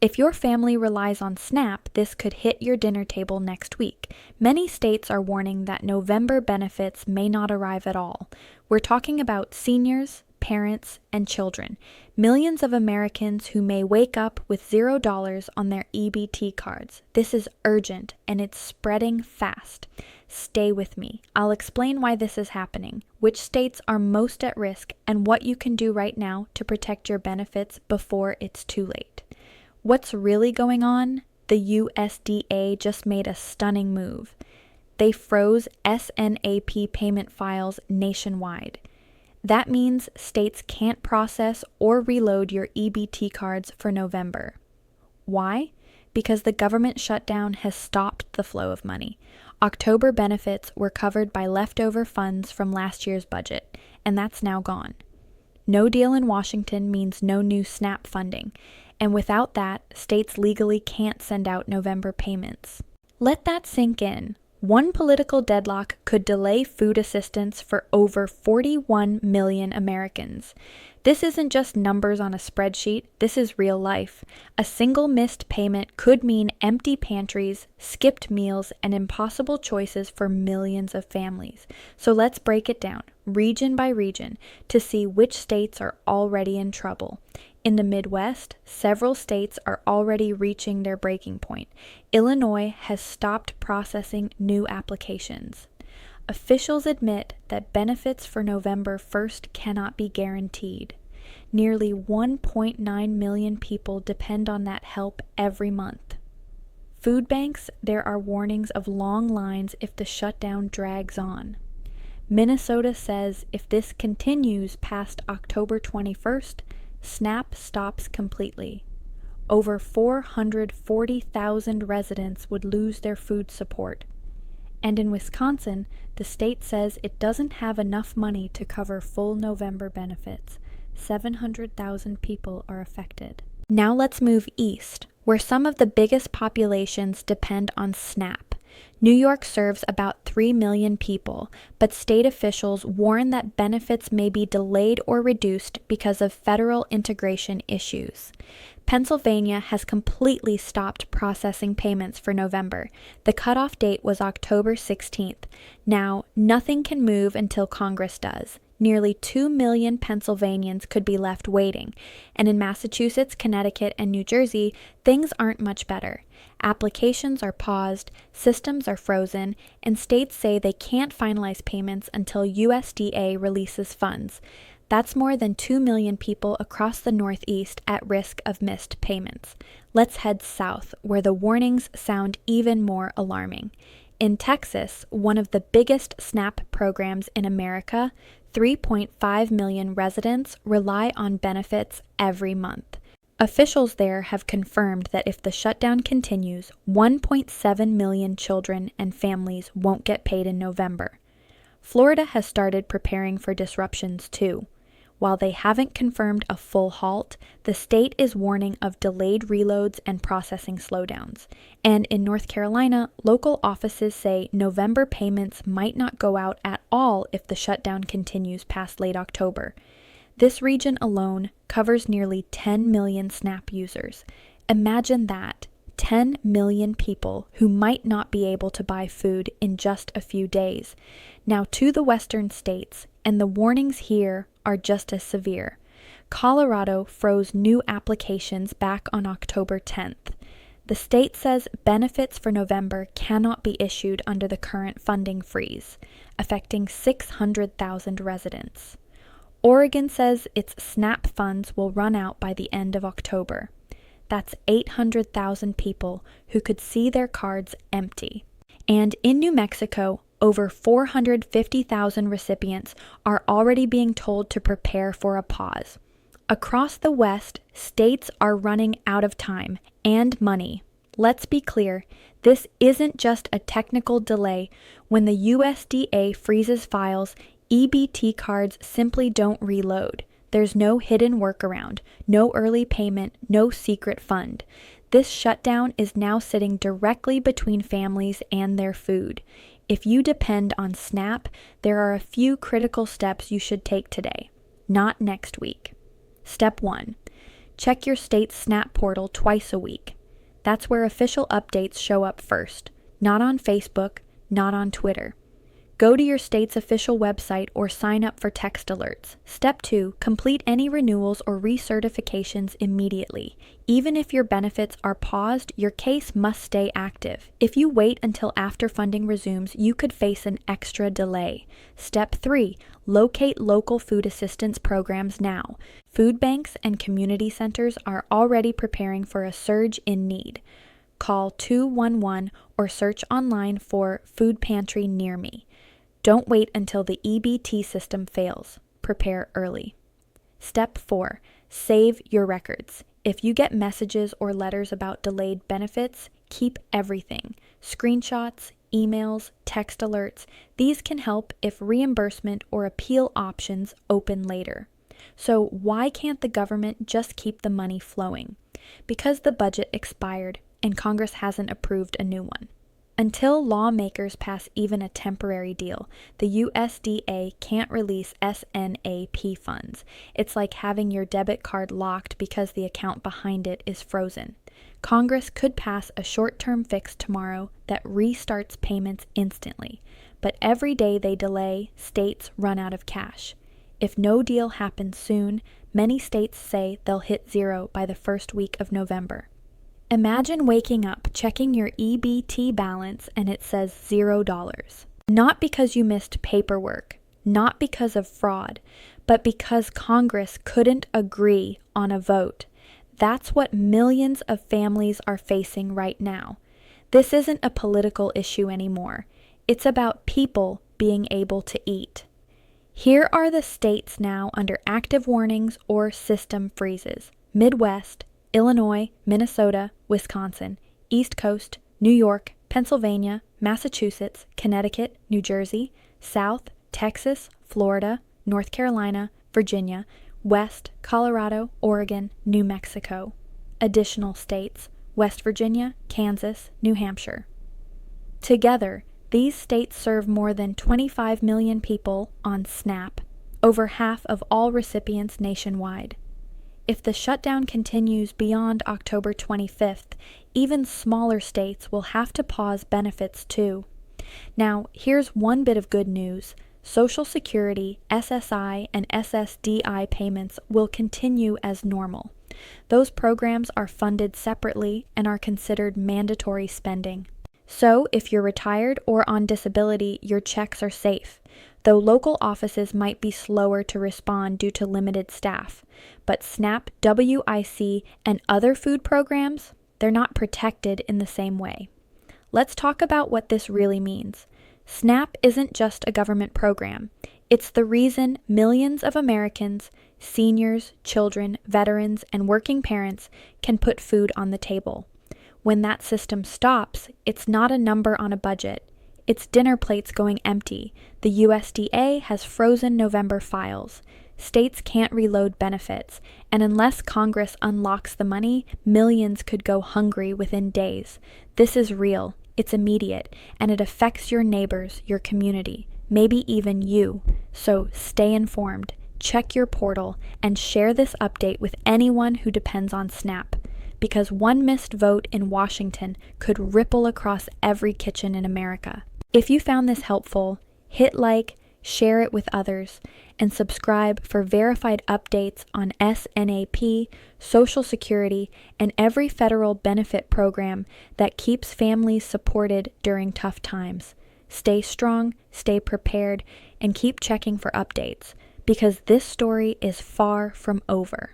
If your family relies on SNAP, this could hit your dinner table next week. Many states are warning that November benefits may not arrive at all. We're talking about seniors, parents, and children. Millions of Americans who may wake up with $0 on their EBT cards. This is urgent, and it's spreading fast. Stay with me. I'll explain why this is happening, which states are most at risk, and what you can do right now to protect your benefits before it's too late. What's really going on? The USDA just made a stunning move. They froze SNAP payment files nationwide. That means states can't process or reload your EBT cards for November. Why? Because the government shutdown has stopped the flow of money. October benefits were covered by leftover funds from last year's budget, and that's now gone. No deal in Washington means no new SNAP funding, and without that, states legally can't send out November payments. Let that sink in. One political deadlock could delay food assistance for over 41 million Americans. This isn't just numbers on a spreadsheet, this is real life. A single missed payment could mean empty pantries, skipped meals, and impossible choices for millions of families. So let's break it down, region by region, to see which states are already in trouble. In the Midwest, several states are already reaching their breaking point. Illinois has stopped processing new applications. Officials admit that benefits for November 1st cannot be guaranteed. Nearly 1.9 million people depend on that help every month. Food banks, there are warnings of long lines if the shutdown drags on. Minnesota says if this continues past October 21st, SNAP stops completely. Over 440,000 residents would lose their food support. And in Wisconsin, the state says it doesn't have enough money to cover full November benefits. 700,000 people are affected. Now let's move east, where some of the biggest populations depend on SNAP. New York serves about 3 million people, but state officials warn that benefits may be delayed or reduced because of federal integration issues. Pennsylvania has completely stopped processing payments for November. The cutoff date was October 16th. Now, nothing can move until Congress does. Nearly 2 million Pennsylvanians could be left waiting, and in Massachusetts, Connecticut, and New Jersey, things aren't much better. Applications are paused, systems are frozen, and states say they can't finalize payments until USDA releases funds. That's more than 2 million people across the Northeast at risk of missed payments. Let's head south, where the warnings sound even more alarming. In Texas, one of the biggest SNAP programs in America, 3.5 million residents rely on benefits every month. Officials there have confirmed that if the shutdown continues, 1.7 million children and families won't get paid in November. Florida has started preparing for disruptions too. While they haven't confirmed a full halt, the state is warning of delayed reloads and processing slowdowns. And in North Carolina, local offices say November payments might not go out at all if the shutdown continues past late October. This region alone covers nearly 10 million SNAP users. Imagine that, 10 million people who might not be able to buy food in just a few days. Now to the western states, and the warnings here are just as severe. Colorado froze new applications back on October 10th. The state says benefits for November cannot be issued under the current funding freeze, affecting 600,000 residents. Oregon says its SNAP funds will run out by the end of October. That's 800,000 people who could see their cards empty. And in New Mexico, over 450,000 recipients are already being told to prepare for a pause. Across the West, states are running out of time and money. Let's be clear, this isn't just a technical delay. When the USDA freezes files, EBT cards simply don't reload. There's no hidden workaround, no early payment, no secret fund. This shutdown is now sitting directly between families and their food. If you depend on SNAP, there are a few critical steps you should take today, not next week. Step 1. Check your state's SNAP portal twice a week. That's where official updates show up first, not on Facebook, not on Twitter. Go to your state's official website or sign up for text alerts. Step 2, complete any renewals or recertifications immediately. Even if your benefits are paused, your case must stay active. If you wait until after funding resumes, you could face an extra delay. Step 3, locate local food assistance programs now. Food banks and community centers are already preparing for a surge in need. Call 211 or search online for Food Pantry Near Me. Don't wait until the EBT system fails. Prepare early. Step 4. Save your records. If you get messages or letters about delayed benefits, keep everything. Screenshots, emails, text alerts. These can help if reimbursement or appeal options open later. So why can't the government just keep the money flowing? Because the budget expired and Congress hasn't approved a new one. Until lawmakers pass even a temporary deal, the USDA can't release SNAP funds. It's like having your debit card locked because the account behind it is frozen. Congress could pass a short-term fix tomorrow that restarts payments instantly, but every day they delay, states run out of cash. If no deal happens soon, many states say they'll hit zero by the first week of November. Imagine waking up, checking your EBT balance, and it says $0. Not because you missed paperwork, not because of fraud, but because Congress couldn't agree on a vote. That's what millions of families are facing right now. This isn't a political issue anymore. It's about people being able to eat. Here are the states now under active warnings or system freezes: Midwest, Illinois, Minnesota, Wisconsin, East Coast, New York, Pennsylvania, Massachusetts, Connecticut, New Jersey, South, Texas, Florida, North Carolina, Virginia, West, Colorado, Oregon, New Mexico. Additional states: West Virginia, Kansas, New Hampshire. Together, these states serve more than 25 million people on SNAP, over half of all recipients nationwide. If the shutdown continues beyond October 25th, even smaller states will have to pause benefits too. Now, here's one bit of good news. Social Security, SSI, and SSDI payments will continue as normal. Those programs are funded separately and are considered mandatory spending. So, if you're retired or on disability, your checks are safe, though local offices might be slower to respond due to limited staff. But SNAP, WIC, and other food programs, they're not protected in the same way. Let's talk about what this really means. SNAP isn't just a government program. It's the reason millions of Americans, seniors, children, veterans, and working parents can put food on the table. When that system stops, it's not a number on a budget. It's dinner plates going empty. The USDA has frozen November files. States can't reload benefits, and unless Congress unlocks the money, millions could go hungry within days. This is real, it's immediate, and it affects your neighbors, your community, maybe even you. So stay informed, check your portal, and share this update with anyone who depends on SNAP. Because one missed vote in Washington could ripple across every kitchen in America. If you found this helpful, hit like, share it with others, and subscribe for verified updates on SNAP, Social Security, and every federal benefit program that keeps families supported during tough times. Stay strong, stay prepared, and keep checking for updates, because this story is far from over.